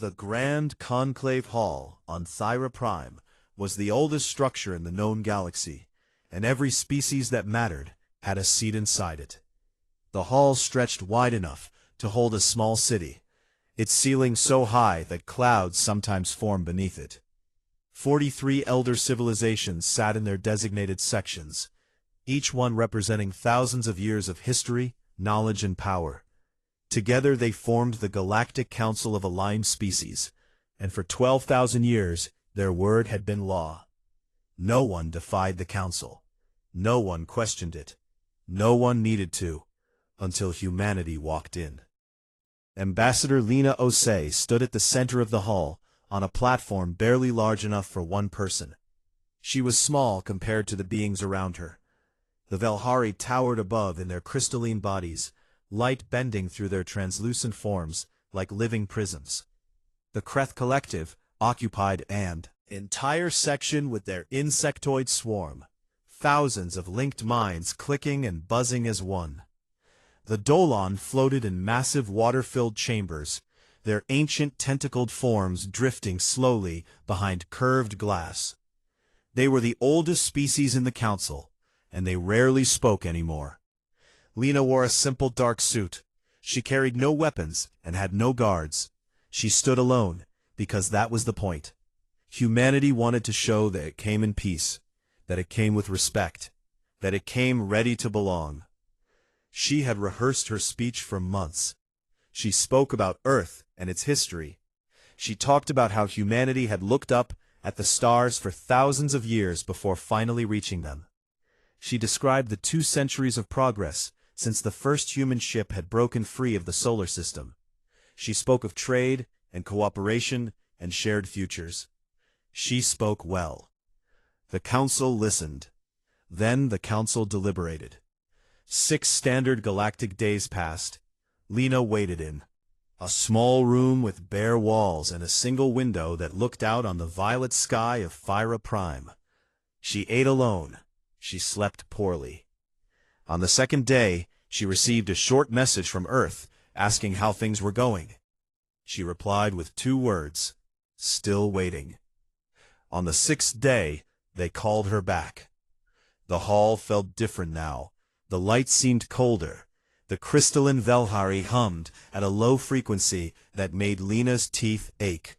The Grand Conclave Hall on Thyra Prime was the oldest structure in the known galaxy, and every species that mattered had a seat inside it. The hall stretched wide enough to hold a small city, its ceiling so high that clouds sometimes formed beneath it. 43 elder civilizations sat in their designated sections, each one representing thousands of years of history, knowledge, and power. Together they formed the Galactic Council of Aligned Species, and for 12,000 years their word had been law. No one defied the council. No one questioned it. No one needed to, until humanity walked in. Ambassador Lena Osei stood at the center of the hall, on a platform barely large enough for one person. She was small compared to the beings around her. The Velhari towered above in their crystalline bodies, light bending through their translucent forms like living prisms. The Kreth Collective occupied an entire section with their insectoid swarm, thousands of linked minds clicking and buzzing as one. The Dolan floated in massive water-filled chambers, their ancient tentacled forms drifting slowly behind curved glass. They were the oldest species in the council, and they rarely spoke anymore. Lena wore a simple dark suit. She carried no weapons and had no guards. She stood alone, because that was the point. Humanity wanted to show that it came in peace, that it came with respect, that it came ready to belong. She had rehearsed her speech for months. She spoke about Earth and its history. She talked about how humanity had looked up at the stars for thousands of years before finally reaching them. She described the 2 centuries of progress since the first human ship had broken free of the solar system. She spoke of trade and cooperation and shared futures. She spoke well. The council listened. Then the council deliberated. 6 standard galactic days passed. Lena waited in a small room with bare walls and a single window that looked out on the violet sky of Thyra Prime. She ate alone. She slept poorly. On the 2nd day, she received a short message from Earth asking how things were going. She replied with 2 words, "Still waiting." On the 6th day, they called her back. The hall felt different now. The light seemed colder. The crystalline Velhari hummed at a low frequency that made Lena's teeth ache.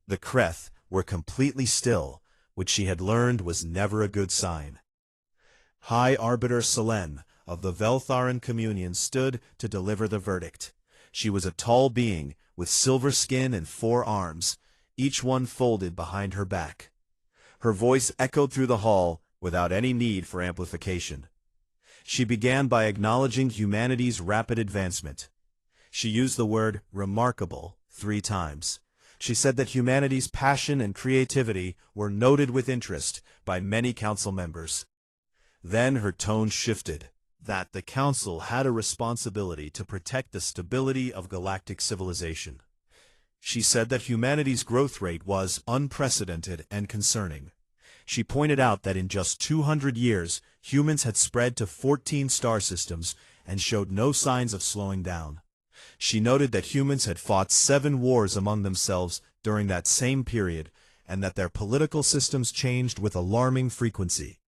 The Kreth were completely still, which she had learned was never a good sign. High Arbiter Selene of the Veltharan Communion stood to deliver the verdict. She was a tall being with silver skin and 4 arms, each one folded behind her back. Her voice echoed through the hall without any need for amplification. She began by acknowledging humanity's rapid advancement. She used the word remarkable 3 times. She said that humanity's passion and creativity were noted with interest by many council members. Then her tone shifted, that the council had a responsibility to protect the stability of galactic civilization. She said that humanity's growth rate was unprecedented and concerning. She pointed out that in just 200 years, humans had spread to 14 star systems and showed no signs of slowing down. She noted that humans had fought 7 wars among themselves during that same period, and that their political systems changed with alarming frequency.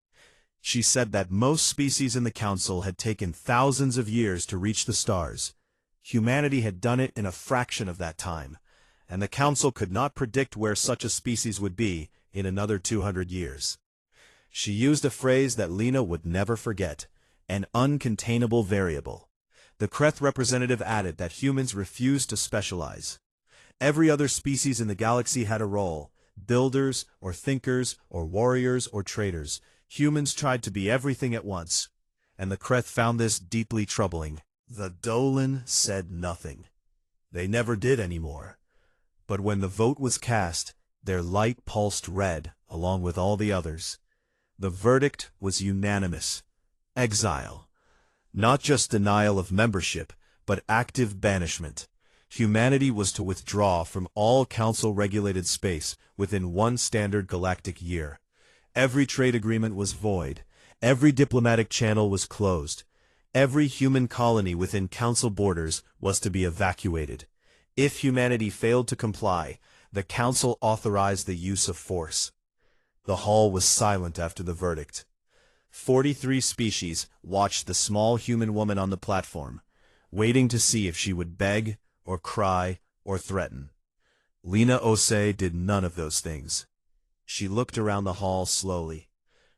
She said that most species in the council had taken thousands of years to reach the stars. Humanity had done it in a fraction of that time, and the council could not predict where such a species would be in another 200 years. She used a phrase that Lena would never forget, an uncontainable variable. The Kreth representative added that humans refused to specialize. Every other species in the galaxy had a role, builders or thinkers or warriors or traders. Humans tried to be everything at once, and the Kreth found this deeply troubling. The Dolan said nothing. They never did anymore. But when the vote was cast, their light pulsed red, along with all the others. The verdict was unanimous. Exile. Not just denial of membership, but active banishment. Humanity was to withdraw from all council-regulated space within 1 standard galactic year. Every trade agreement was void. Every diplomatic channel was closed. Every human colony within council borders was to be evacuated. If humanity failed to comply, the council authorized the use of force. The hall was silent after the verdict. 43 species watched the small human woman on the platform, waiting to see if she would beg, or cry, or threaten. Lena Ose did none of those things. She looked around the hall slowly.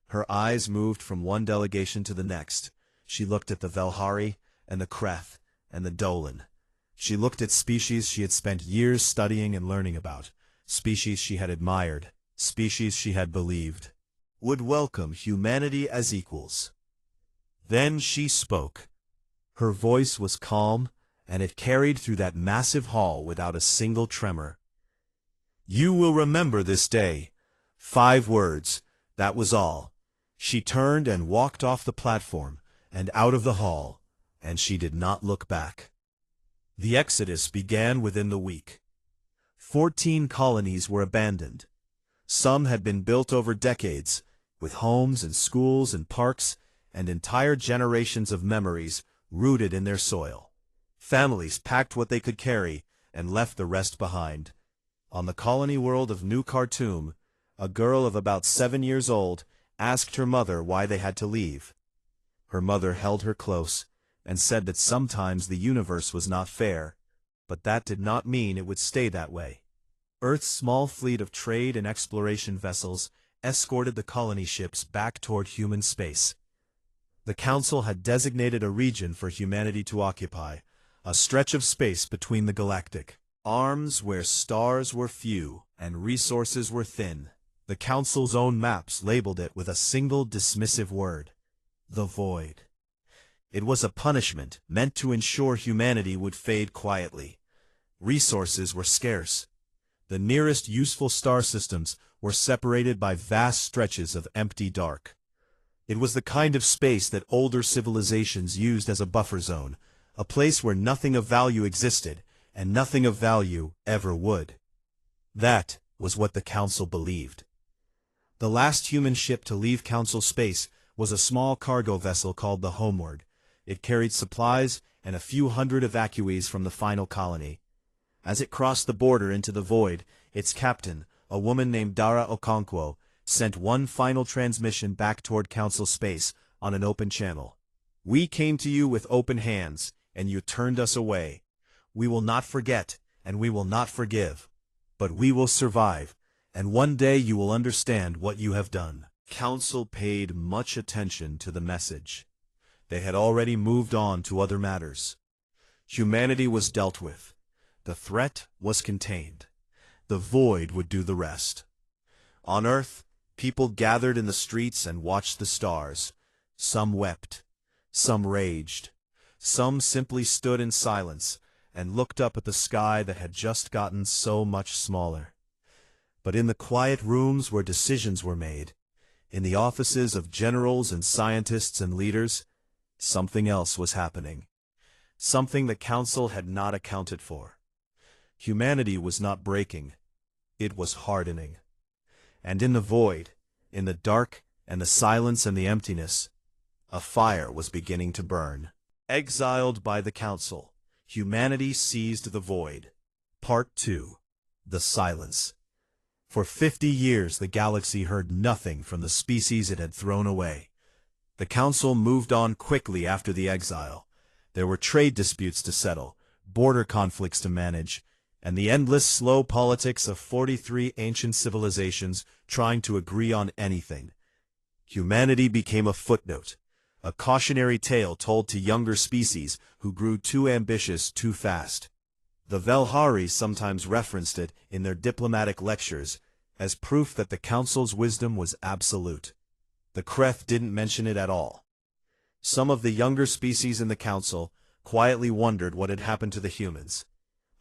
Her eyes moved from one delegation to the next. She looked at the Velhari, and the Kreth, and the Dolan. She looked at species she had spent years studying and learning about, species she had admired, species she had believed would welcome humanity as equals. Then she spoke. Her voice was calm, and it carried through that massive hall without a single tremor. You will remember this day. 5 words, that was all. She turned and walked off the platform, and out of the hall, and she did not look back. The exodus began within the week. 14 colonies were abandoned. Some had been built over decades, with homes and schools and parks, and entire generations of memories rooted in their soil. Families packed what they could carry and left the rest behind. On the colony world of New Khartoum, a girl of about 7 years old asked her mother why they had to leave. Her mother held her close and said that sometimes the universe was not fair, but that did not mean it would stay that way. Earth's small fleet of trade and exploration vessels escorted the colony ships back toward human space. The Council had designated a region for humanity to occupy, a stretch of space between the galactic arms where stars were few and resources were thin. The Council's own maps labeled it with a single dismissive word: the void. It was a punishment meant to ensure humanity would fade quietly. Resources were scarce. The nearest useful star systems were separated by vast stretches of empty dark. It was the kind of space that older civilizations used as a buffer zone, a place where nothing of value existed, and nothing of value ever would. That was what the Council believed. The last human ship to leave Council space was a small cargo vessel called the Homeward. It carried supplies and a few hundred evacuees from the final colony. As it crossed the border into the void, its captain, a woman named Dara Okonkwo, sent one final transmission back toward Council space on an open channel. We came to you with open hands, and you turned us away. We will not forget, and we will not forgive. But we will survive, and one day you will understand what you have done. Council paid much attention to the message. They had already moved on to other matters. Humanity was dealt with. The threat was contained. The void would do the rest. On Earth, people gathered in the streets and watched the stars. Some wept. Some raged. Some simply stood in silence and looked up at the sky that had just gotten so much smaller. But in the quiet rooms where decisions were made, in the offices of generals and scientists and leaders, something else was happening. Something the Council had not accounted for. Humanity was not breaking. It was hardening. And in the void, in the dark and the silence and the emptiness, a fire was beginning to burn. Exiled by the Council, humanity seized the void. Part 2. The Silence. For 50 years the galaxy heard nothing from the species it had thrown away. The Council moved on quickly after the exile. There were trade disputes to settle, border conflicts to manage, and the endless slow politics of 43 ancient civilizations trying to agree on anything. Humanity became a footnote, a cautionary tale told to younger species who grew too ambitious too fast. The Velhari sometimes referenced it in their diplomatic lectures as proof that the Council's wisdom was absolute. The Kreth didn't mention it at all. Some of the younger species in the Council quietly wondered what had happened to the humans.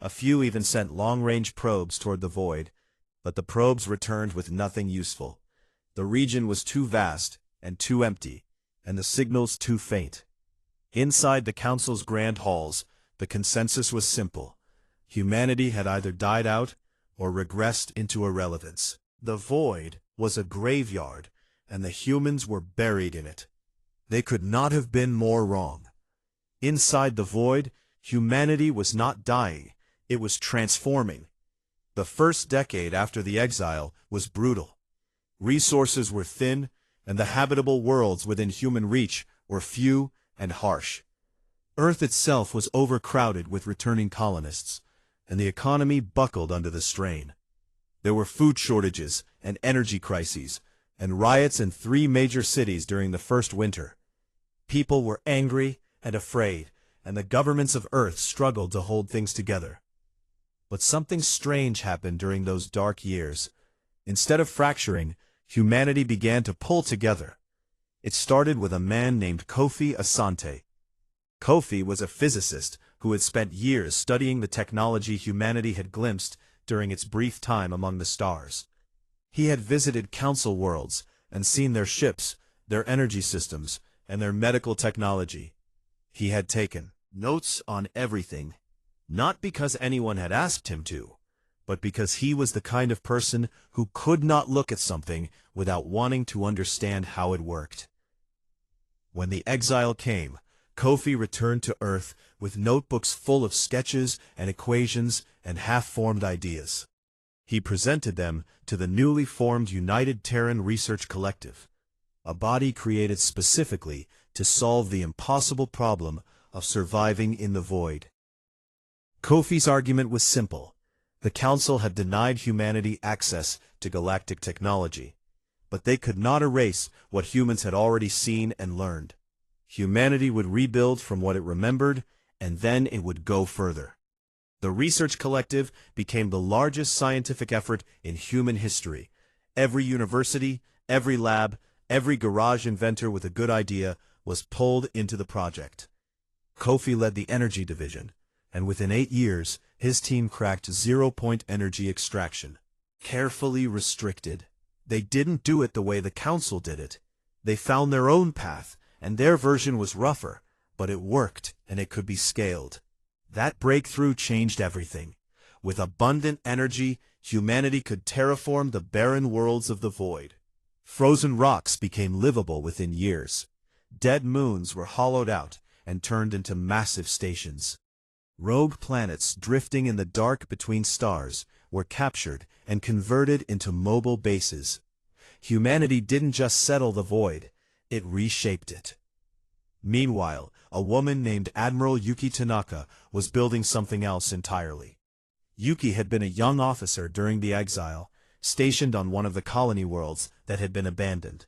A few even sent long-range probes toward the void, but the probes returned with nothing useful. The region was too vast and too empty, and the signals too faint. Inside the Council's grand halls, the consensus was simple. Humanity had either died out or regressed into irrelevance. The void was a graveyard, and the humans were buried in it. They could not have been more wrong. Inside the void, humanity was not dying. It was transforming. The first decade after the exile was brutal. Resources were thin, and the habitable worlds within human reach were few and harsh. Earth itself was overcrowded with returning colonists, and the economy buckled under the strain. There were food shortages and energy crises, and riots in 3 major cities during the first winter. People were angry and afraid, and the governments of Earth struggled to hold things together. But something strange happened during those dark years. Instead of fracturing, humanity began to pull together. It started with a man named Kofi Asante. Kofi was a physicist who had spent years studying the technology humanity had glimpsed during its brief time among the stars. He had visited council worlds and seen their ships, their energy systems, and their medical technology. He had taken notes on everything, not because anyone had asked him to, but because he was the kind of person who could not look at something without wanting to understand how it worked. When the exile came, Kofi returned to Earth with notebooks full of sketches and equations and half-formed ideas. He presented them to the newly formed United Terran Research Collective, a body created specifically to solve the impossible problem of surviving in the void. Kofi's argument was simple. The Council had denied humanity access to galactic technology, but they could not erase what humans had already seen and learned. Humanity would rebuild from what it remembered, and then it would go further. The Research Collective became the largest scientific effort in human history. Every university, every lab, every garage inventor with a good idea was pulled into the project. Kofi led the energy division, and within 8 years, his team cracked zero-point energy extraction. Carefully restricted. They didn't do it the way the Council did it. They found their own path, and their version was rougher, but it worked, and it could be scaled. That breakthrough changed everything. With abundant energy, humanity could terraform the barren worlds of the void. Frozen rocks became livable within years. Dead moons were hollowed out and turned into massive stations. Rogue planets drifting in the dark between stars were captured and converted into mobile bases. Humanity didn't just settle the void, it reshaped it. Meanwhile, a woman named Admiral Yuki Tanaka was building something else entirely. Yuki had been a young officer during the exile, stationed on one of the colony worlds that had been abandoned.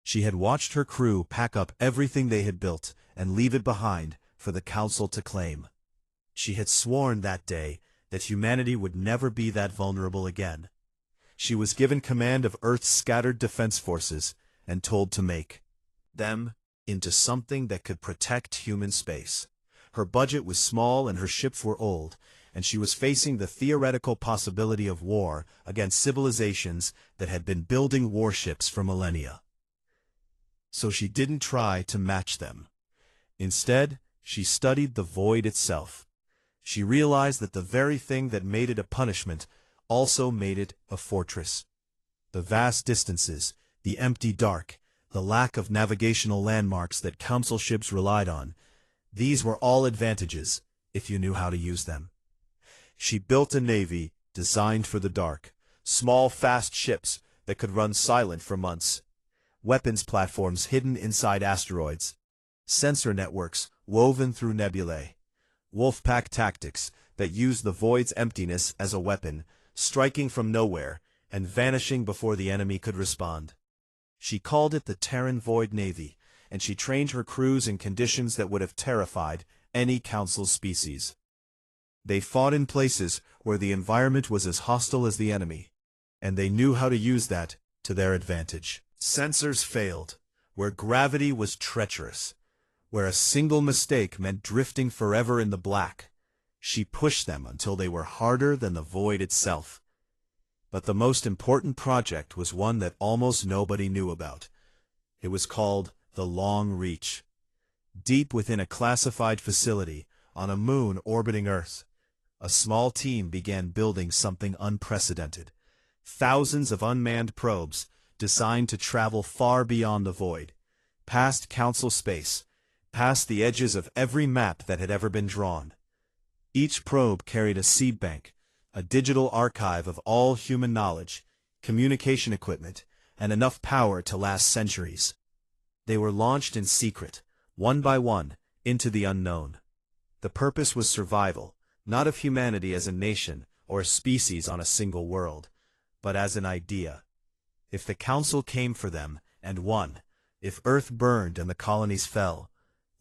She had watched her crew pack up everything they had built and leave it behind for the Council to claim. She had sworn that day that humanity would never be that vulnerable again. She was given command of Earth's scattered defense forces and told to make them into something that could protect human space. Her budget was small and her ships were old, and she was facing the theoretical possibility of war against civilizations that had been building warships for millennia. So she didn't try to match them. Instead, she studied the void itself. She realized that the very thing that made it a punishment also made it a fortress. The vast distances, the empty dark, the lack of navigational landmarks that Council ships relied on, these were all advantages if you knew how to use them. She built a navy designed for the dark, small fast ships that could run silent for months, weapons platforms hidden inside asteroids, sensor networks woven through nebulae, wolfpack tactics that used the void's emptiness as a weapon, striking from nowhere and vanishing before the enemy could respond. She called it the Terran Void Navy, and she trained her crews in conditions that would have terrified any Council species. They fought in places where the environment was as hostile as the enemy, and they knew how to use that to their advantage. Sensors failed, where gravity was treacherous, where a single mistake meant drifting forever in the black. She pushed them until they were harder than the void itself. But the most important project was one that almost nobody knew about. It was called the Long Reach. Deep within a classified facility on a moon orbiting Earth, a small team began building something unprecedented. Thousands of unmanned probes designed to travel far beyond the void, past Council space, past the edges of every map that had ever been drawn. Each probe carried a seed bank, a digital archive of all human knowledge, communication equipment, and enough power to last centuries. They were launched in secret, one by one, into the unknown. The purpose was survival, not of humanity as a nation or a species on a single world, but as an idea. If the Council came for them and won, if Earth burned and the colonies fell,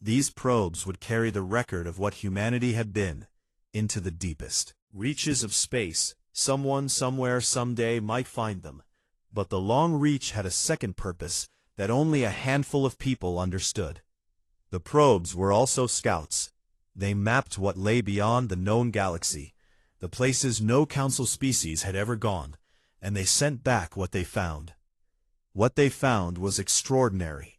these probes would carry the record of what humanity had been into the deepest reaches of space. Someone, somewhere, someday might find them. But the long reach had a second purpose that only a handful of people understood. The probes were also scouts. They mapped what lay beyond the known galaxy, the places no Council species had ever gone, and they sent back what they found. What they found was extraordinary.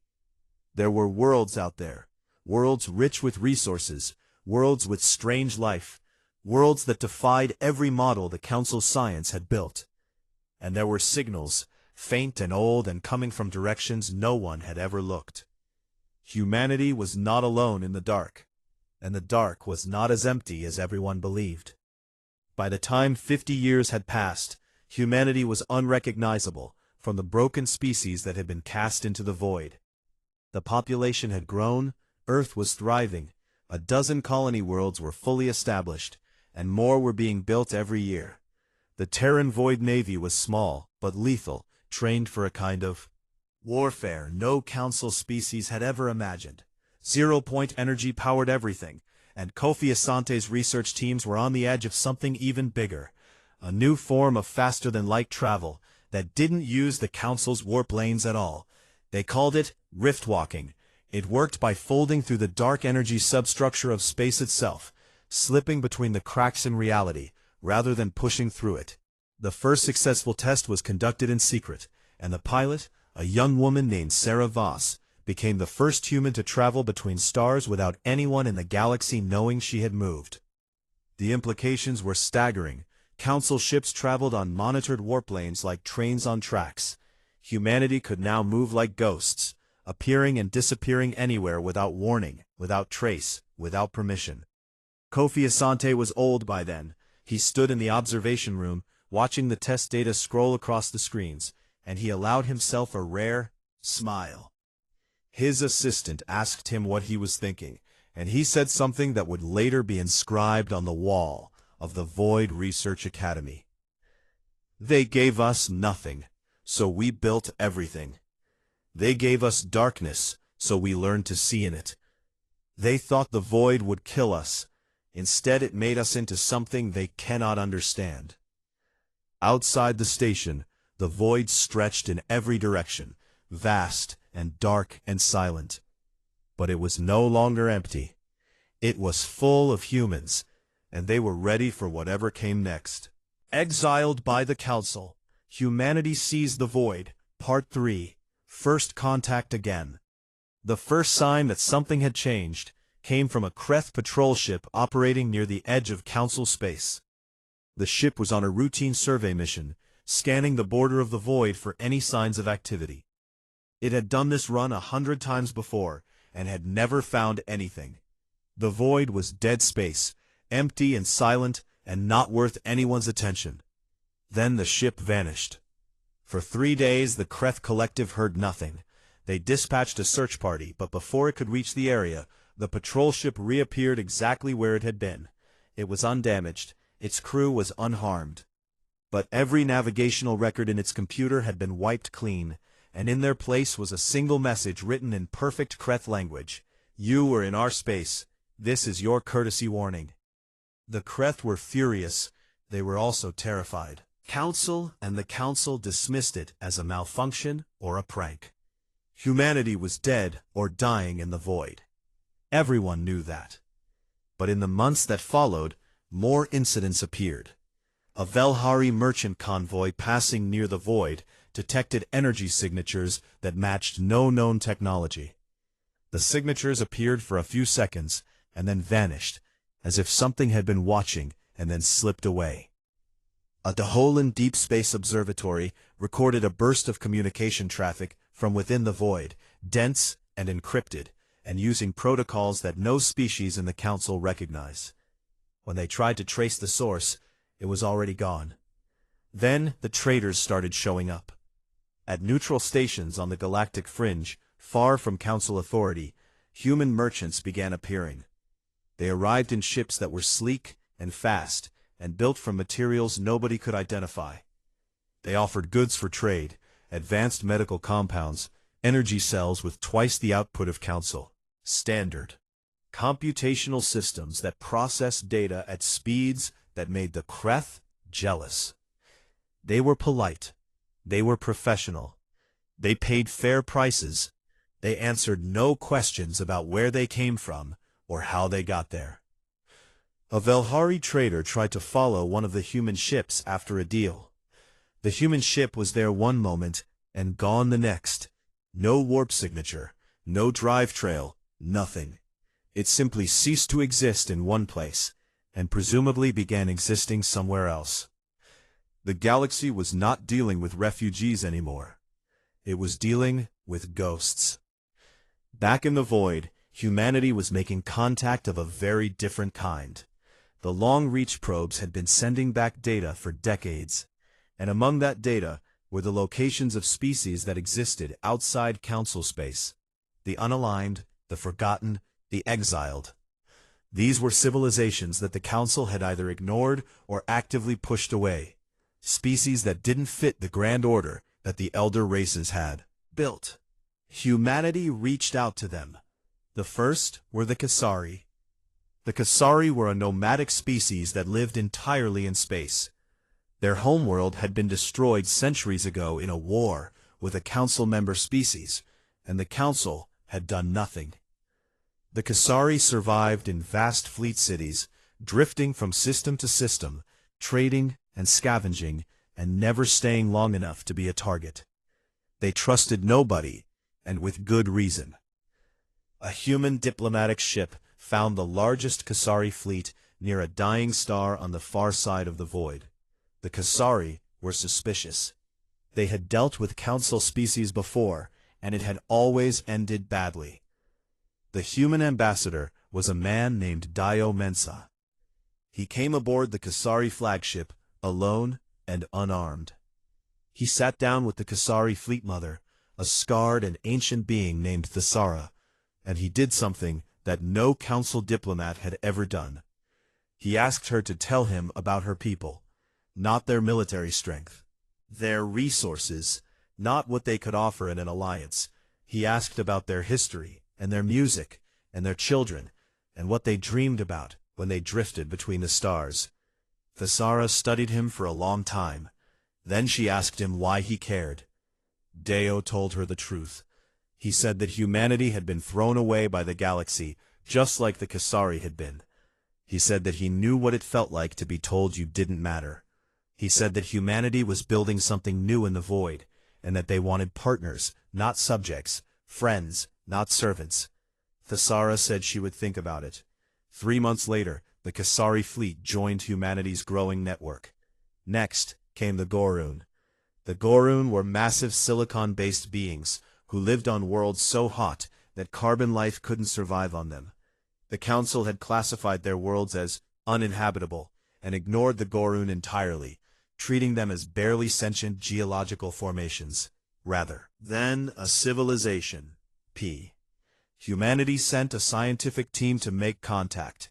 There were worlds out there, worlds rich with resources, worlds with strange life, worlds that defied every model the Council science had built. And there were signals, faint and old and coming from directions no one had ever looked. Humanity was not alone in the dark, and the dark was not as empty as everyone believed. By the time 50 years had passed, humanity was unrecognizable from the broken species that had been cast into the void. The population had grown, Earth was thriving, a dozen colony worlds were fully established, and more were being built every year. The Terran Void Navy was small, but lethal, trained for a kind of warfare no Council species had ever imagined. Zero-point energy powered everything, and Kofi Asante's research teams were on the edge of something even bigger, a new form of faster-than-light travel that didn't use the Council's warp lanes at all. They called it rift walking. It worked by folding through the dark energy substructure of space itself, slipping between the cracks in reality, rather than pushing through it. The first successful test was conducted in secret, and the pilot, a young woman named Sarah Voss, became the first human to travel between stars without anyone in the galaxy knowing she had moved. The implications were staggering. Council ships traveled on monitored warp lanes like trains on tracks. Humanity could now move like ghosts, appearing and disappearing anywhere without warning, without trace, without permission. Kofi Asante was old by then. He stood in the observation room, watching the test data scroll across the screens, and he allowed himself a rare smile. His assistant asked him what he was thinking, and he said something that would later be inscribed on the wall of the Void Research Academy. They gave us nothing, so we built everything. They gave us darkness, so we learned to see in it. They thought the void would kill us. Instead, it made us into something they cannot understand. Outside the station, the void stretched in every direction, vast and dark and silent. But it was no longer empty. It was full of humans, and they were ready for whatever came next. Exiled by the Council, Humanity Sees the Void, Part 3, First Contact Again. The first sign that something had changed came from a Kreth patrol ship operating near the edge of Council space. The ship was on a routine survey mission, scanning the border of the void for any signs of activity. It had done this run 100 times before, and had never found anything. The void was dead space, empty and silent, and not worth anyone's attention. Then the ship vanished. For 3 days the Kreth Collective heard nothing. They dispatched a search party, but before it could reach the area, the patrol ship reappeared exactly where it had been. It was undamaged, its crew was unharmed. But every navigational record in its computer had been wiped clean, and in their place was a single message written in perfect Kreth language. You were in our space. This is your courtesy warning. The Kreth were furious. They were also terrified. The Council dismissed it as a malfunction or a prank. Humanity was dead or dying in the void. Everyone knew that. But in the months that followed, more incidents appeared. A Velhari merchant convoy passing near the void detected energy signatures that matched no known technology. The signatures appeared for a few seconds and then vanished, as if something had been watching and then slipped away. A Daholan Deep Space Observatory recorded a burst of communication traffic from within the void, dense and encrypted, and using protocols that no species in the Council recognize. When they tried to trace the source, it was already gone. Then the traders started showing up. At neutral stations on the galactic fringe, far from Council authority, human merchants began appearing. They arrived in ships that were sleek and fast, and built from materials nobody could identify. They offered goods for trade, advanced medical compounds, energy cells with twice the output of Council, standard computational systems that processed data at speeds that made the Kreth jealous. They were polite. They were professional. They paid fair prices. They answered no questions about where they came from or how they got there. A Velhari trader tried to follow one of the human ships after a deal. The human ship was there one moment and gone the next. No warp signature, no drive trail, nothing. It simply ceased to exist in one place, and presumably began existing somewhere else. The galaxy was not dealing with refugees anymore. It was dealing with ghosts. Back in the void, humanity was making contact of a very different kind. The long-reach probes had been sending back data for decades, and among that data were the locations of species that existed outside Council space. The unaligned, the forgotten, the exiled. These were civilizations that the Council had either ignored or actively pushed away. Species that didn't fit the grand order that the elder races had built. Humanity reached out to them. The first were the Kasari. The Kasari were a nomadic species that lived entirely in space. Their homeworld had been destroyed centuries ago in a war with a Council member species, and the Council had done nothing. The Kasari survived in vast fleet cities, drifting from system to system, trading and scavenging, and never staying long enough to be a target. They trusted nobody, and with good reason. A human diplomatic ship found the largest Kasari fleet near a dying star on the far side of the void. The Kasari were suspicious. They had dealt with Council species before, and it had always ended badly. The human ambassador was a man named Dio Mensa. He came aboard the Kasari flagship, alone and unarmed. He sat down with the Kasari fleet mother, a scarred and ancient being named Thesara, and he did something that no Council diplomat had ever done. He asked her to tell him about her people, not their military strength, their resources, not what they could offer in an alliance. He asked about their history, and their music, and their children, and what they dreamed about when they drifted between the stars. Thesara studied him for a long time. Then she asked him why he cared. Deo told her the truth. He said that humanity had been thrown away by the galaxy, just like the Kasari had been. He said that he knew what it felt like to be told you didn't matter. He said that humanity was building something new in the void, and that they wanted partners, not subjects, friends, not servants. Thesara said she would think about it. 3 months later, the Kasari fleet joined humanity's growing network. Next came the Gorun. The Gorun were massive silicon-based beings who lived on worlds so hot that carbon life couldn't survive on them. The Council had classified their worlds as uninhabitable and ignored the Gorun entirely, treating them as barely sentient geological formations, rather than a civilization. Humanity sent a scientific team to make contact.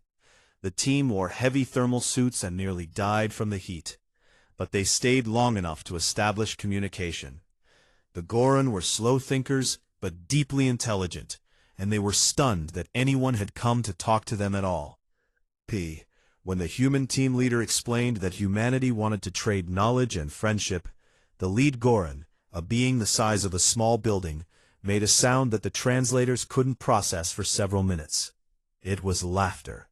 The team wore heavy thermal suits and nearly died from the heat, but they stayed long enough to establish communication. The Gorun were slow thinkers, but deeply intelligent, and they were stunned that anyone had come to talk to them at all. When the human team leader explained that humanity wanted to trade knowledge and friendship, the lead Gorun, a being the size of a small building, made a sound that the translators couldn't process for several minutes. It was laughter.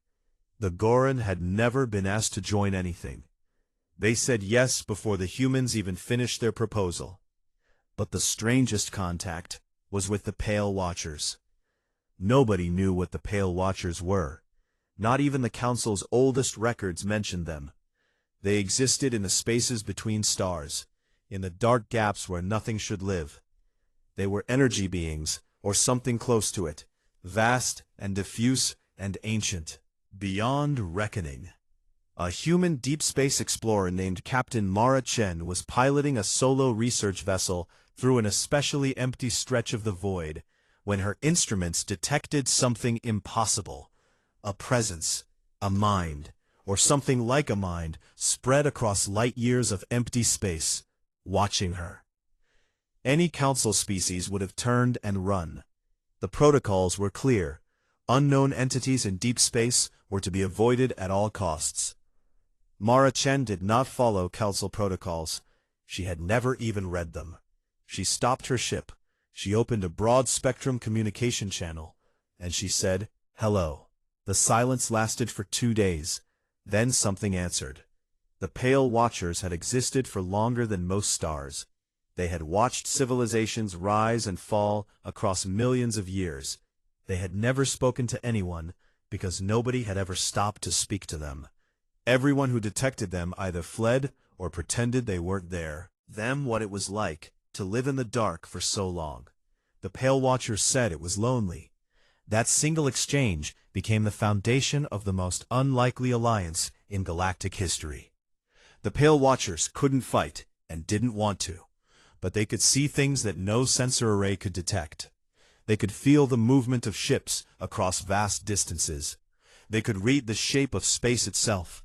The Gorun had never been asked to join anything. They said yes before the humans even finished their proposal. But the strangest contact was with the Pale Watchers. Nobody knew what the Pale Watchers were. Not even the Council's oldest records mentioned them. They existed in the spaces between stars, in the dark gaps where nothing should live. They were energy beings, or something close to it, vast and diffuse and ancient, beyond reckoning. A human deep space explorer named Captain Mara Chen was piloting a solo research vessel through an especially empty stretch of the void when her instruments detected something impossible. A presence, a mind, or something like a mind spread across light years of empty space, watching her. Any council species would have turned and run. The protocols were clear. Unknown entities in deep space were to be avoided at all costs. Mara Chen did not follow council protocols. She had never even read them. She stopped her ship. She opened a broad-spectrum communication channel, and she said, "Hello." The silence lasted for 2 days. Then something answered. The Pale Watchers had existed for longer than most stars. They had watched civilizations rise and fall across millions of years. They had never spoken to anyone because nobody had ever stopped to speak to them. Everyone who detected them either fled or pretended they weren't there. Them what it was like to live in the dark for so long. The Pale Watchers said it was lonely. That single exchange became the foundation of the most unlikely alliance in galactic history. The Pale Watchers couldn't fight and didn't want to, but they could see things that no sensor array could detect. They could feel the movement of ships across vast distances. They could read the shape of space itself.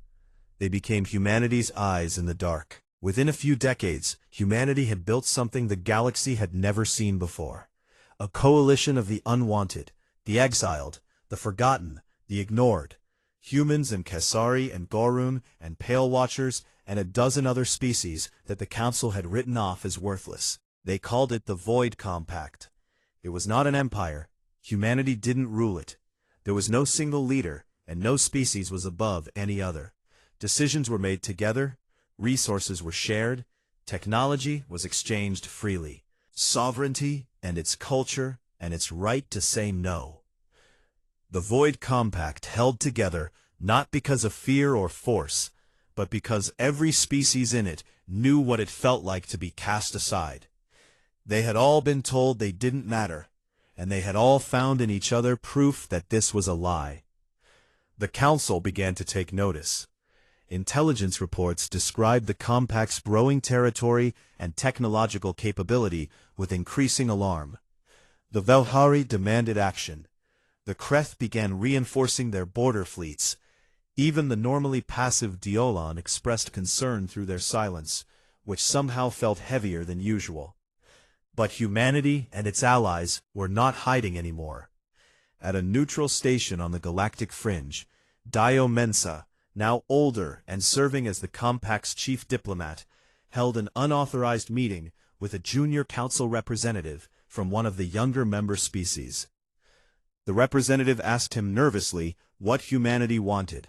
They became humanity's eyes in the dark. Within a few decades, humanity had built something the galaxy had never seen before. A coalition of the unwanted, the exiled, the forgotten, the ignored. Humans and Kesari and Gorun and Pale Watchers and a dozen other species that the Council had written off as worthless. They called it the Void Compact. It was not an empire. Humanity didn't rule it. There was no single leader, and no species was above any other. Decisions were made together, resources were shared, technology was exchanged freely. Sovereignty and its culture and its right to say no. The Void Compact held together not because of fear or force, but because every species in it knew what it felt like to be cast aside. They had all been told they didn't matter, and they had all found in each other proof that this was a lie. The Council began to take notice. Intelligence reports described the Compact's growing territory and technological capability with increasing alarm. The Velhari demanded action. The Kreth began reinforcing their border fleets. Even the normally passive Diolan expressed concern through their silence, which somehow felt heavier than usual. But humanity and its allies were not hiding anymore. At a neutral station on the galactic fringe, Dio Mensa, now older and serving as the Compact's chief diplomat, held an unauthorized meeting with a junior council representative from one of the younger member species. The representative asked him nervously what humanity wanted,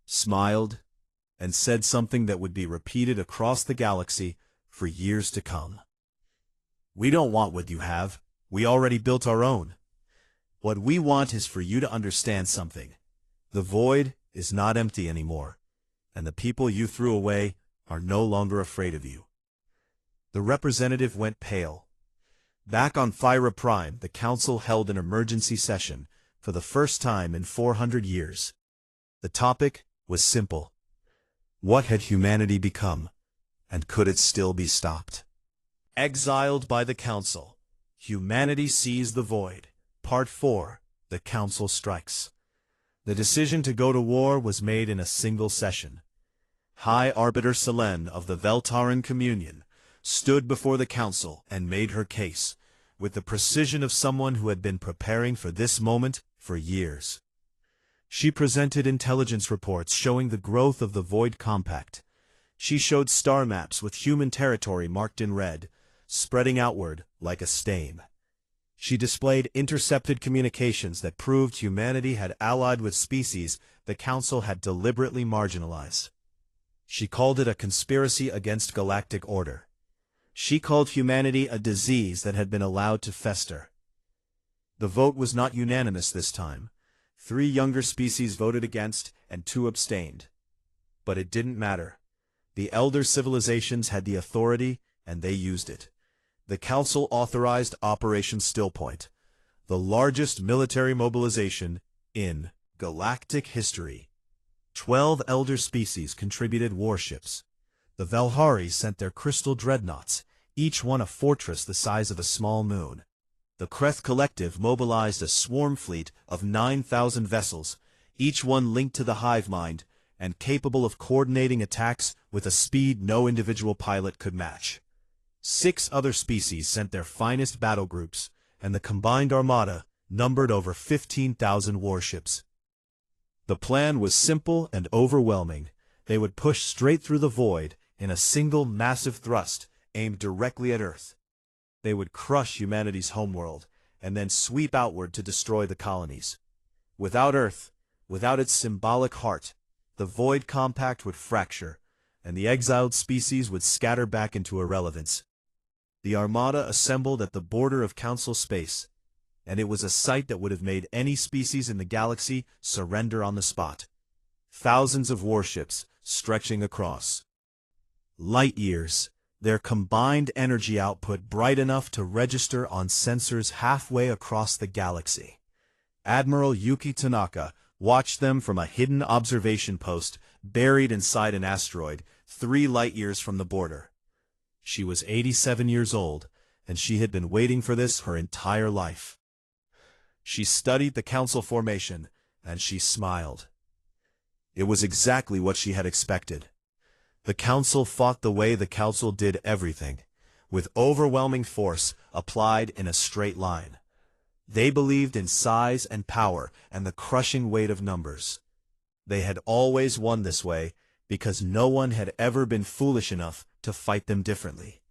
smiled, and said something that would be repeated across the galaxy for years to come. "We don't want what you have. We already built our own. What we want is for you to understand something. The void is not empty anymore, and the people you threw away are no longer afraid of you." The representative went pale. Back on Thyra Prime, the Council held an emergency session for the first time in 400 years. The topic was simple. What had humanity become, and could it still be stopped? Exiled by the Council. Humanity sees the void. Part 4. The Council strikes. The decision to go to war was made in a single session. High Arbiter Selene of the Veltaran Communion stood before the Council and made her case, with the precision of someone who had been preparing for this moment for years. She presented intelligence reports showing the growth of the Void Compact. She showed star maps with human territory marked in red, spreading outward like a stain. She displayed intercepted communications that proved humanity had allied with species the Council had deliberately marginalized. She called it a conspiracy against galactic order. She called humanity a disease that had been allowed to fester. The vote was not unanimous this time. 3 younger species voted against and 2 abstained. But it didn't matter. The elder civilizations had the authority, and they used it. The Council authorized Operation Stillpoint, the largest military mobilization in galactic history. 12 elder species contributed warships. The Velhari sent their crystal dreadnoughts, each one a fortress the size of a small moon. The Kreth Collective mobilized a swarm fleet of 9,000 vessels, each one linked to the hive mind, and capable of coordinating attacks with a speed no individual pilot could match. 6 other species sent their finest battle groups, and the combined armada numbered over 15,000 warships. The plan was simple and overwhelming. They would push straight through the void in a single massive thrust aimed directly at Earth. They would crush humanity's homeworld, and then sweep outward to destroy the colonies. Without Earth, without its symbolic heart, the void compact would fracture, and the exiled species would scatter back into irrelevance. The armada assembled at the border of Council space, and it was a sight that would have made any species in the galaxy surrender on the spot. Thousands of warships stretching across light years, their combined energy output bright enough to register on sensors halfway across the galaxy. Admiral Yuki Tanaka watched them from a hidden observation post buried inside an asteroid 3 light-years from the border. She was 87 years old, and she had been waiting for this her entire life. She studied the Council formation, and she smiled. It was exactly what she had expected. The Council fought the way the Council did everything, with overwhelming force applied in a straight line. They believed in size and power and the crushing weight of numbers. They had always won this way because no one had ever been foolish enough to fight them differently.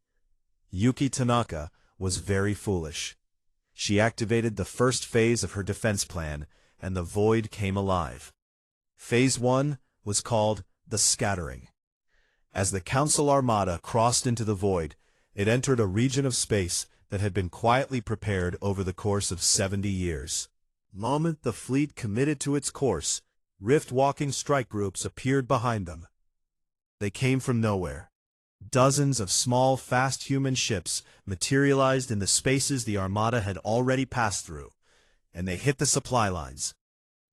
Yuki Tanaka was very foolish. She activated the first phase of her defense plan, and the void came alive. Phase 1 was called the Scattering. As the Council Armada crossed into the void, it entered a region of space that had been quietly prepared over the course of 70 years. The moment the fleet committed to its course, rift-walking strike groups appeared behind them. They came from nowhere. Dozens of small, fast human ships materialized in the spaces the Armada had already passed through, and they hit the supply lines.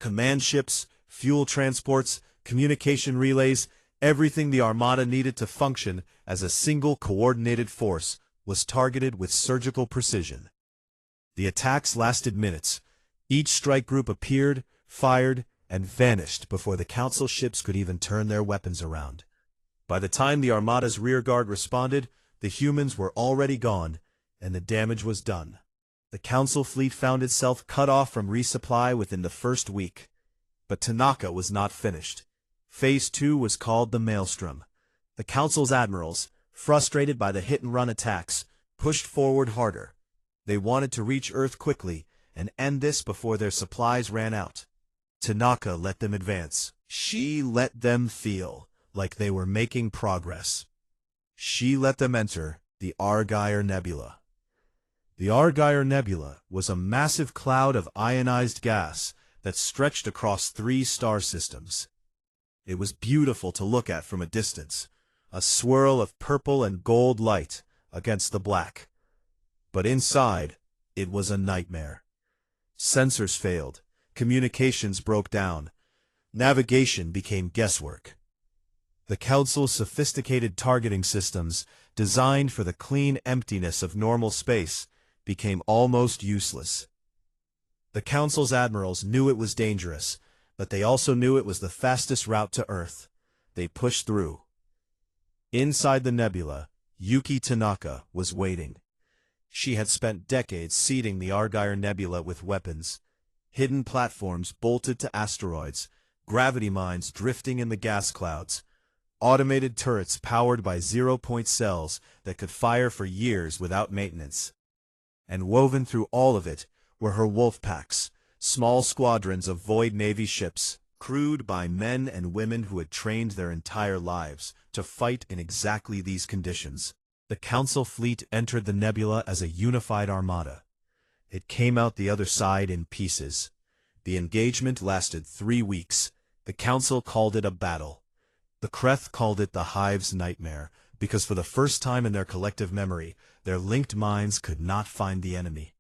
Command ships, fuel transports, communication relays, everything the Armada needed to function as a single coordinated force was targeted with surgical precision. The attacks lasted minutes. Each strike group appeared, fired, and vanished before the Council ships could even turn their weapons around. By the time the Armada's rearguard responded, the humans were already gone, and the damage was done. The Council fleet found itself cut off from resupply within the first week. But Tanaka was not finished. Phase 2 was called the Maelstrom. The Council's admirals, frustrated by the hit-and-run attacks, pushed forward harder. They wanted to reach Earth quickly and end this before their supplies ran out. Tanaka let them advance. She let them feel like they were making progress. She let them enter the Argyre Nebula. The Argyre Nebula was a massive cloud of ionized gas that stretched across 3 star systems. It was beautiful to look at from a distance, a swirl of purple and gold light against the black. But inside, it was a nightmare. Sensors failed, communications broke down, navigation became guesswork. The Council's sophisticated targeting systems, designed for the clean emptiness of normal space, became almost useless. The Council's admirals knew it was dangerous, but they also knew it was the fastest route to Earth. They pushed through. Inside the nebula, Yuki Tanaka was waiting. She had spent decades seeding the Argyre Nebula with weapons, hidden platforms bolted to asteroids, gravity mines drifting in the gas clouds, automated turrets powered by zero-point cells that could fire for years without maintenance. And woven through all of it were her wolf packs, small squadrons of Void Navy ships, crewed by men and women who had trained their entire lives to fight in exactly these conditions. The Council fleet entered the nebula as a unified armada. It came out the other side in pieces. The engagement lasted 3 weeks. The Council called it a battle. The Kreth called it the Hive's nightmare, because for the first time in their collective memory, their linked minds could not find the enemy.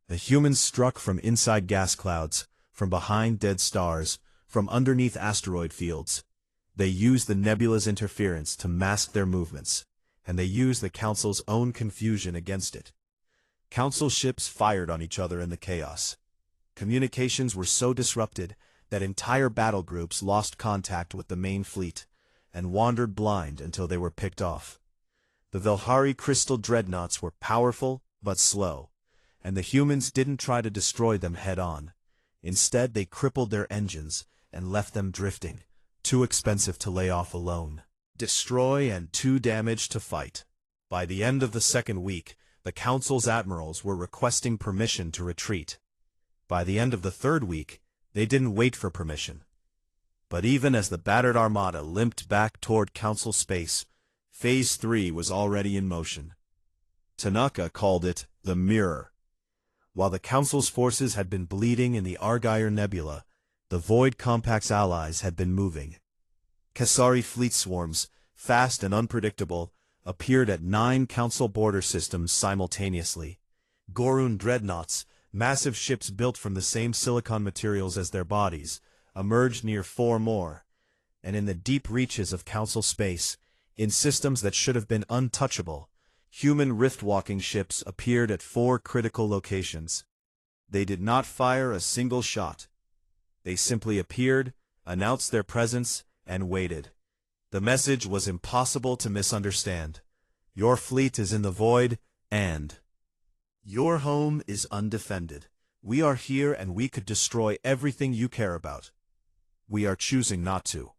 The humans struck from inside gas clouds, from behind dead stars, from underneath asteroid fields. They used the nebula's interference to mask their movements, and they used the Council's own confusion against it. Council ships fired on each other in the chaos. Communications were so disrupted that entire battle groups lost contact with the main fleet, and wandered blind until they were picked off. The Velhari crystal dreadnoughts were powerful but slow, and the humans didn't try to destroy them head-on. Instead, they crippled their engines and left them drifting, too expensive to lay off alone. Destroy and too damaged to fight. By the end of the second week, the Council's admirals were requesting permission to retreat. By the end of the third week, they didn't wait for permission. But even as the battered armada limped back toward Council space, Phase 3 was already in motion. Tanaka called it the Mirror. While the Council's forces had been bleeding in the Argyre Nebula, the Void Compact's allies had been moving. Kasari fleet swarms, fast and unpredictable, appeared at 9 Council border systems simultaneously. Gorun dreadnoughts, massive ships built from the same silicon materials as their bodies, emerged near 4 more. And in the deep reaches of Council space, in systems that should have been untouchable, human rift-walking ships appeared at 4 critical locations. They did not fire a single shot. They simply appeared, announced their presence, and waited. The message was impossible to misunderstand. Your fleet is in the void, and your home is undefended. We are here and we could destroy everything you care about. We are choosing not to.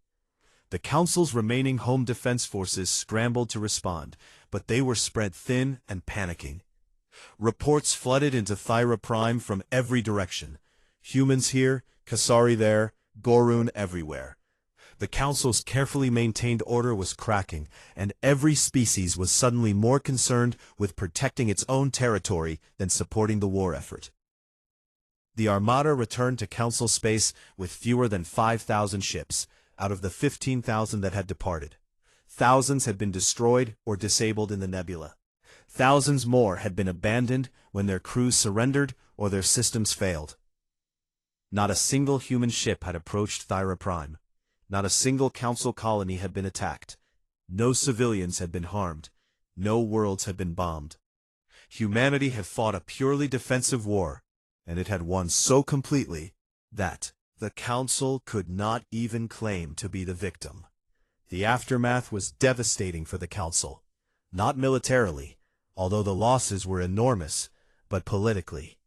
The Council's remaining home defense forces scrambled to respond, but they were spread thin and panicking. Reports flooded into Thyra Prime from every direction. Humans here, Kasari there, Gorun everywhere. The Council's carefully maintained order was cracking, and every species was suddenly more concerned with protecting its own territory than supporting the war effort. The Armada returned to Council space with fewer than 5,000 ships, out of the 15,000 that had departed. Thousands had been destroyed or disabled in the nebula. Thousands more had been abandoned when their crews surrendered or their systems failed. Not a single human ship had approached Thyra Prime. Not a single Council colony had been attacked. No civilians had been harmed. No worlds had been bombed. Humanity had fought a purely defensive war, and it had won so completely that the Council could not even claim to be the victim. The aftermath was devastating for the Council. Not militarily, although the losses were enormous, but politically.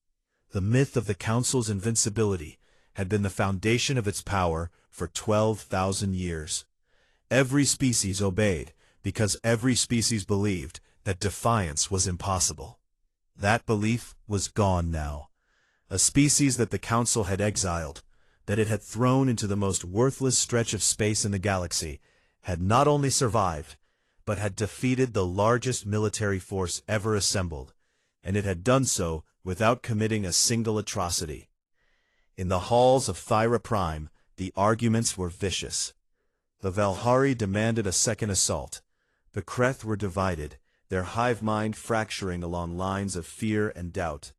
The myth of the Council's invincibility had been the foundation of its power for 12,000 years. Every species obeyed, because every species believed that defiance was impossible. That belief was gone now. A species that the Council had exiled, that it had thrown into the most worthless stretch of space in the galaxy, had not only survived, but had defeated the largest military force ever assembled, and it had done so without committing a single atrocity. In the halls of Thyra Prime, the arguments were vicious. The Velhari demanded a second assault. The Kreth were divided, their hive mind fracturing along lines of fear and doubt.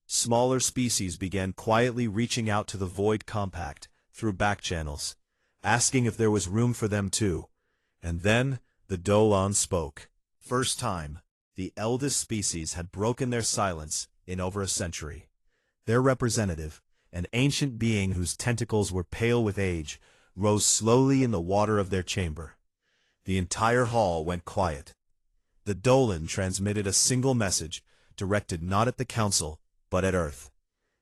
Smaller species began quietly reaching out to the Void Compact through back channels, asking if there was room for them too. And then the Dolan spoke. First time, the eldest species had broken their silence in over a century. Their representative, an ancient being whose tentacles were pale with age, rose slowly in the water of their chamber. The entire hall went quiet. The Dolan transmitted a single message, directed not at the Council, but at Earth.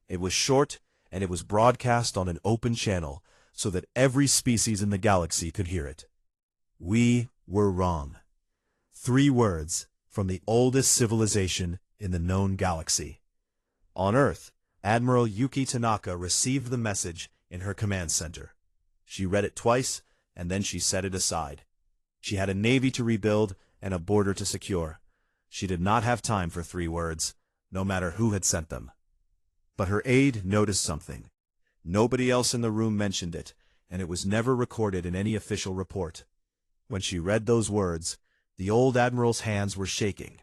It was short, and it was broadcast on an open channel, so that every species in the galaxy could hear it. We were wrong. 3 words from the oldest civilization in the known galaxy. On Earth, Admiral Yuki Tanaka received the message in her command center. She read it twice, and then she set it aside. She had a navy to rebuild and a border to secure. She did not have time for 3 words, no matter who had sent them. But her aide noticed something. Nobody else in the room mentioned it, and it was never recorded in any official report. When she read those words, the old admiral's hands were shaking,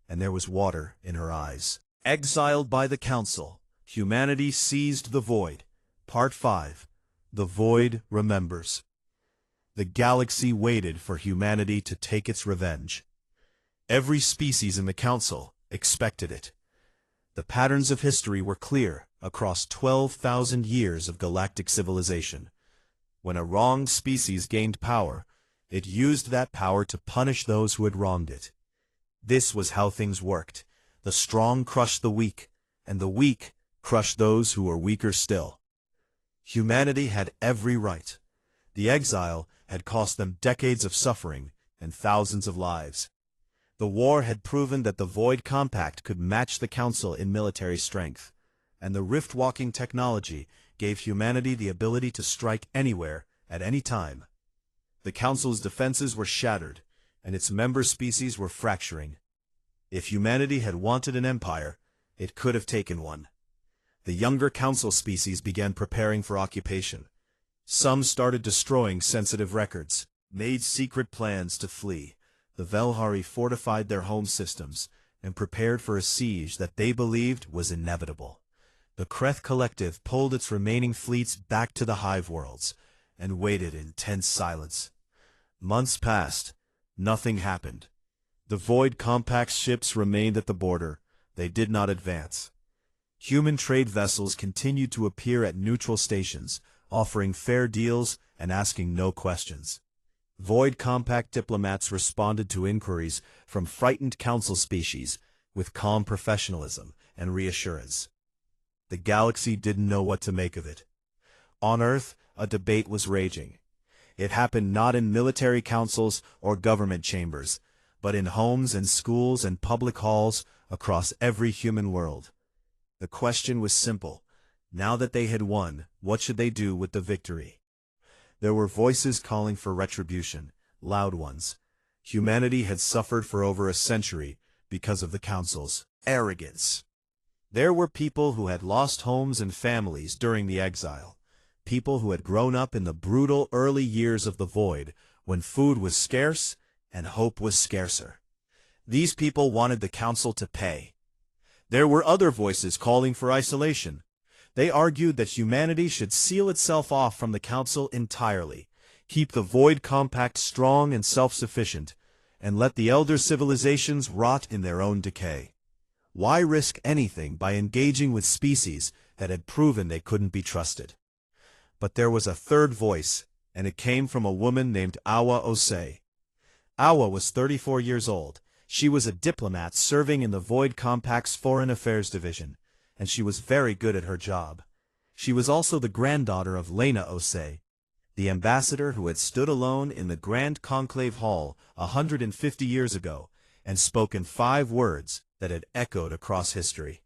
and there was water in her eyes. Exiled by the Council, Humanity Seized the Void, Part 5, The void remembers. The galaxy waited for humanity to take its revenge. Every species in the Council expected it. The patterns of history were clear across 12,000 years of galactic civilization. When a wronged species gained power, it used that power to punish those who had wronged it. This was how things worked. The strong crushed the weak, and the weak crushed those who were weaker still. Humanity had every right. The exile had cost them decades of suffering and thousands of lives. The war had proven that the Void Compact could match the Council in military strength, and the rift-walking technology gave humanity the ability to strike anywhere, at any time. The Council's defenses were shattered, and its member species were fracturing. If humanity had wanted an empire, it could have taken one. The younger Council species began preparing for occupation. Some started destroying sensitive records, made secret plans to flee. The Velhari fortified their home systems and prepared for a siege that they believed was inevitable. The Kreth Collective pulled its remaining fleets back to the Hive worlds and waited in tense silence. Months passed. Nothing happened. The Void Compact's ships remained at the border. They did not advance. Human trade vessels continued to appear at neutral stations, offering fair deals and asking no questions. Void Compact diplomats responded to inquiries from frightened Council species with calm professionalism and reassurance. The galaxy didn't know what to make of it. On Earth, a debate was raging. It happened not in military councils or government chambers, but in homes and schools and public halls across every human world. The question was simple. Now that they had won, what should they do with the victory? There were voices calling for retribution, loud ones. Humanity had suffered for over a century because of the Council's arrogance. There were people who had lost homes and families during the exile, people who had grown up in the brutal early years of the Void, when food was scarce and hope was scarcer. These people wanted the Council to pay. There were other voices calling for isolation. They argued that humanity should seal itself off from the Council entirely, keep the Void Compact strong and self-sufficient, and let the elder civilizations rot in their own decay. Why risk anything by engaging with species that had proven they couldn't be trusted? But there was a third voice, and it came from a woman named Awa Osei. Awa was 34 years old. She was a diplomat serving in the Void Compact's Foreign Affairs Division, and she was very good at her job. She was also the granddaughter of Lena Osei, the ambassador who had stood alone in the Grand Conclave Hall 150 years ago and spoken 5 words that had echoed across history.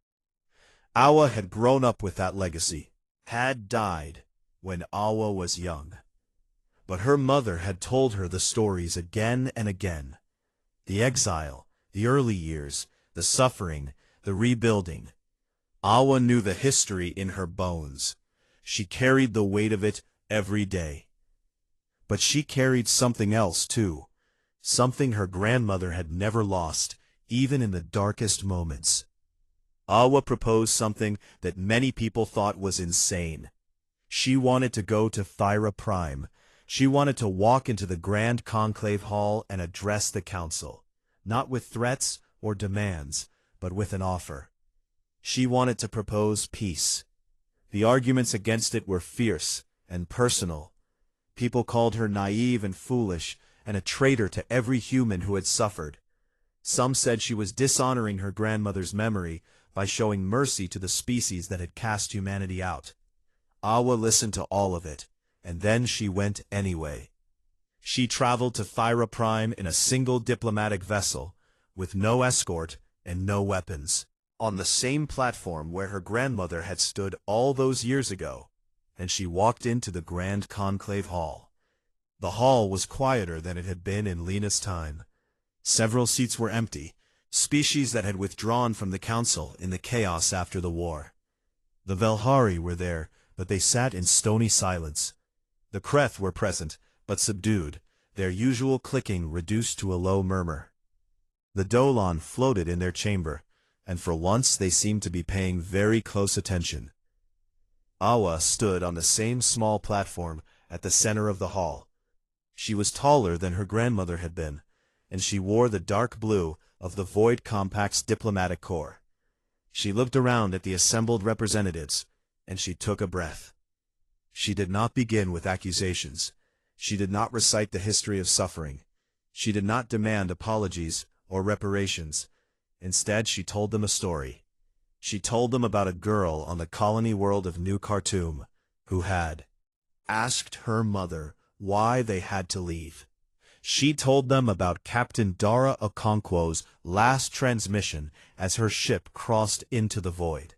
Awa had grown up with that legacy, had died when Awa was young. But her mother had told her the stories again and again. The exile, the early years, the suffering, the rebuilding. Awa knew the history in her bones. She carried the weight of it every day. But she carried something else, too. Something her grandmother had never lost, even in the darkest moments. Awa proposed something that many people thought was insane. She wanted to go to Thyra Prime. She wanted to walk into the Grand Conclave Hall and address the Council, not with threats or demands, but with an offer. She wanted to propose peace. The arguments against it were fierce and personal. People called her naive and foolish, and a traitor to every human who had suffered. Some said she was dishonoring her grandmother's memory by showing mercy to the species that had cast humanity out. Awa listened to all of it, and then she went anyway. She traveled to Thyra Prime in a single diplomatic vessel, with no escort and no weapons, on the same platform where her grandmother had stood all those years ago, and she walked into the Grand Conclave Hall. The hall was quieter than it had been in Lena's time. Several seats were empty, species that had withdrawn from the Council in the chaos after the war. The Velhari were there, but they sat in stony silence. The Kreth were present, but subdued, their usual clicking reduced to a low murmur. The Dolan floated in their chamber, and for once they seemed to be paying very close attention. Awa stood on the same small platform at the center of the hall. She was taller than her grandmother had been, and she wore the dark blue of the Void Compact's diplomatic corps. She looked around at the assembled representatives, and she took a breath. She did not begin with accusations. She did not recite the history of suffering. She did not demand apologies or reparations. Instead, she told them a story. She told them about a girl on the colony world of New Khartoum who had asked her mother why they had to leave. She told them about Captain Dara Okonkwo's last transmission as her ship crossed into the void.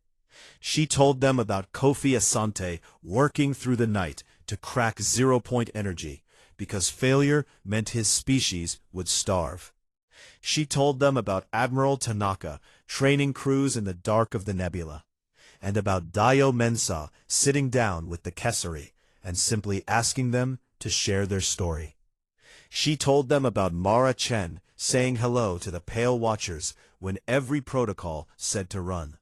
She told them about Kofi Asante working through the night to crack zero-point energy because failure meant his species would starve. She told them about Admiral Tanaka training crews in the dark of the nebula, and about Dio Mensah sitting down with the Kessari and simply asking them to share their story. She told them about Mara Chen saying hello to the Pale Watchers when every protocol said to run.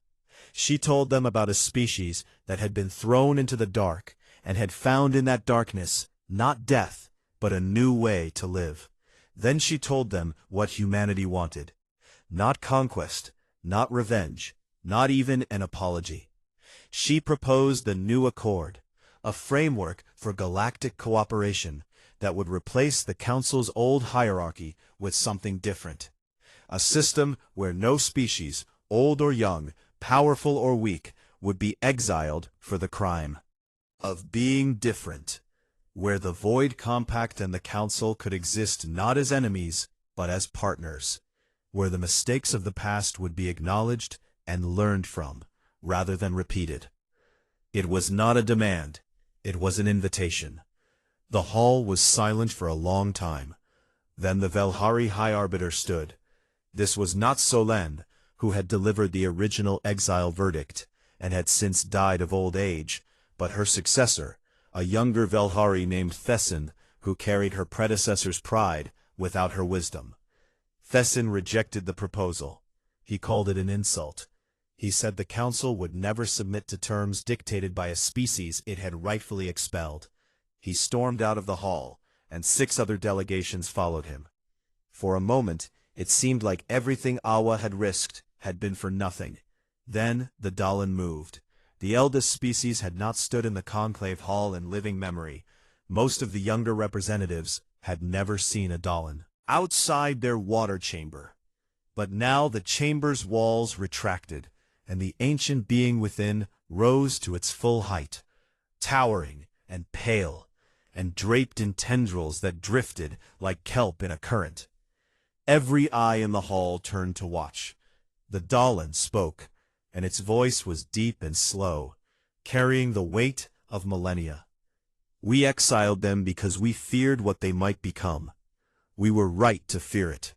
She told them about a species that had been thrown into the dark and had found in that darkness not death, but a new way to live. Then she told them what humanity wanted. Not conquest, not revenge, not even an apology. She proposed the new accord, a framework for galactic cooperation that would replace the Council's old hierarchy with something different. A system where no species, old or young, powerful or weak, would be exiled for the crime of being different, where the Void Compact and the Council could exist not as enemies, but as partners, where the mistakes of the past would be acknowledged and learned from, rather than repeated. It was not a demand, it was an invitation. The hall was silent for a long time. Then the Velhari High Arbiter stood. This was not Solen, who had delivered the original exile verdict, and had since died of old age, but her successor, a younger Velhari named Thessin, who carried her predecessor's pride without her wisdom. Thessin rejected the proposal. He called it an insult. He said the council would never submit to terms dictated by a species it had rightfully expelled. He stormed out of the hall, and 6 other delegations followed him. For a moment, it seemed like everything Awa had risked had been for nothing. Then the Dalan moved. The eldest species had not stood in the conclave hall in living memory. Most of the younger representatives had never seen a Dalan outside their water chamber. But now the chamber's walls retracted, and the ancient being within rose to its full height, towering and pale, and draped in tendrils that drifted like kelp in a current. Every eye in the hall turned to watch. The Dalan spoke, and its voice was deep and slow, carrying the weight of millennia. We exiled them because we feared what they might become. We were right to fear it.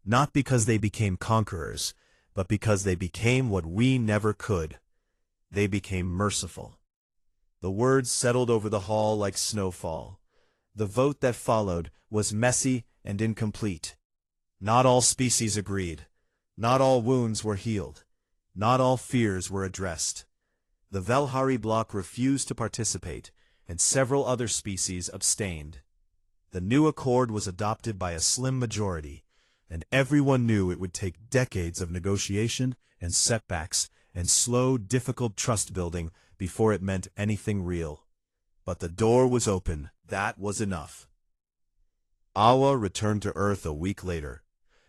Not because they became conquerors, but because they became what we never could. They became merciful. The words settled over the hall like snowfall. The vote that followed was messy and incomplete. Not all species agreed. Not all wounds were healed. Not all fears were addressed. The Velhari bloc refused to participate, and several other species abstained. The new accord was adopted by a slim majority, and everyone knew it would take decades of negotiation and setbacks and slow, difficult trust-building before it meant anything real. But the door was open. That was enough. Awa returned to Earth a week later.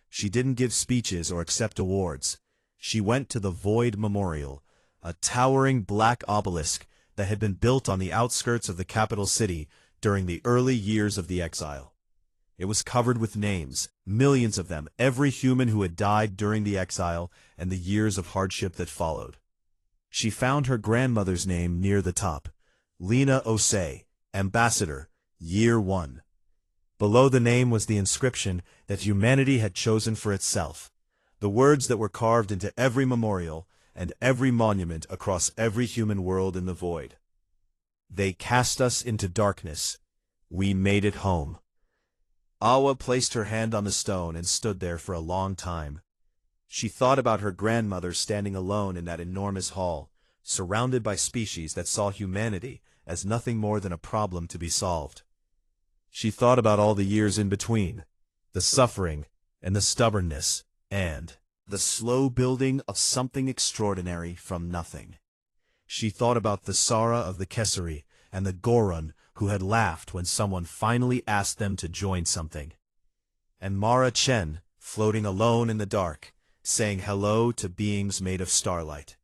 She didn't give speeches or accept awards. She went to the Void Memorial, a towering black obelisk that had been built on the outskirts of the capital city during the early years of the exile. It was covered with names, millions of them, every human who had died during the exile and the years of hardship that followed. She found her grandmother's name near the top, Lena Osei, Ambassador, Year 1. Below the name was the inscription that humanity had chosen for itself, the words that were carved into every memorial and every monument across every human world in the void. They cast us into darkness. We made it home. Awa placed her hand on the stone and stood there for a long time. She thought about her grandmother standing alone in that enormous hall, surrounded by species that saw humanity as nothing more than a problem to be solved. She thought about all the years in between, the suffering and the stubbornness, and the slow building of something extraordinary from nothing. She thought about the Sara of the Kessari and the Goron who had laughed when someone finally asked them to join something, and Mara Chen floating alone in the dark, saying hello to beings made of starlight.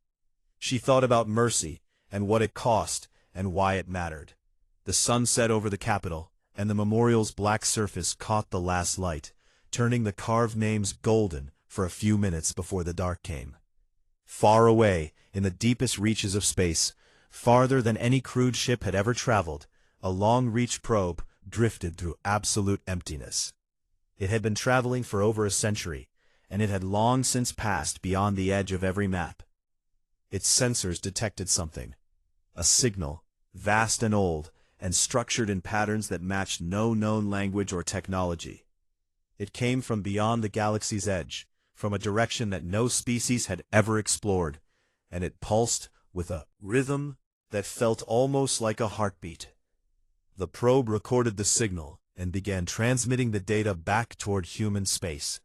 She thought about mercy and what it cost and why it mattered. The sun set over the capital, and the memorial's black surface caught the last light, turning the carved names golden for a few minutes before the dark came. Far away, in the deepest reaches of space, farther than any crewed ship had ever traveled, a long-reach probe drifted through absolute emptiness. It had been traveling for over a century, and it had long since passed beyond the edge of every map. Its sensors detected something, a signal, vast and old, and structured in patterns that matched no known language or technology. It came from beyond the galaxy's edge, from a direction that no species had ever explored, and it pulsed with a rhythm that felt almost like a heartbeat. The probe recorded the signal and began transmitting the data back toward human space.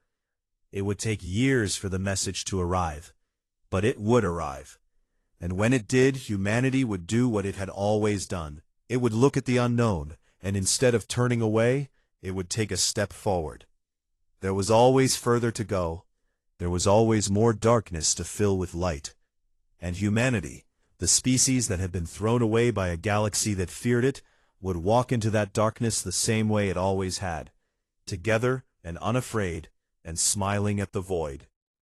It would take years for the message to arrive, but it would arrive. And when it did, humanity would do what it had always done. It would look at the unknown, and instead of turning away, it would take a step forward. There was always further to go. There was always more darkness to fill with light. And humanity, the species that had been thrown away by a galaxy that feared it, would walk into that darkness the same way it always had, together and unafraid, and smiling at the void.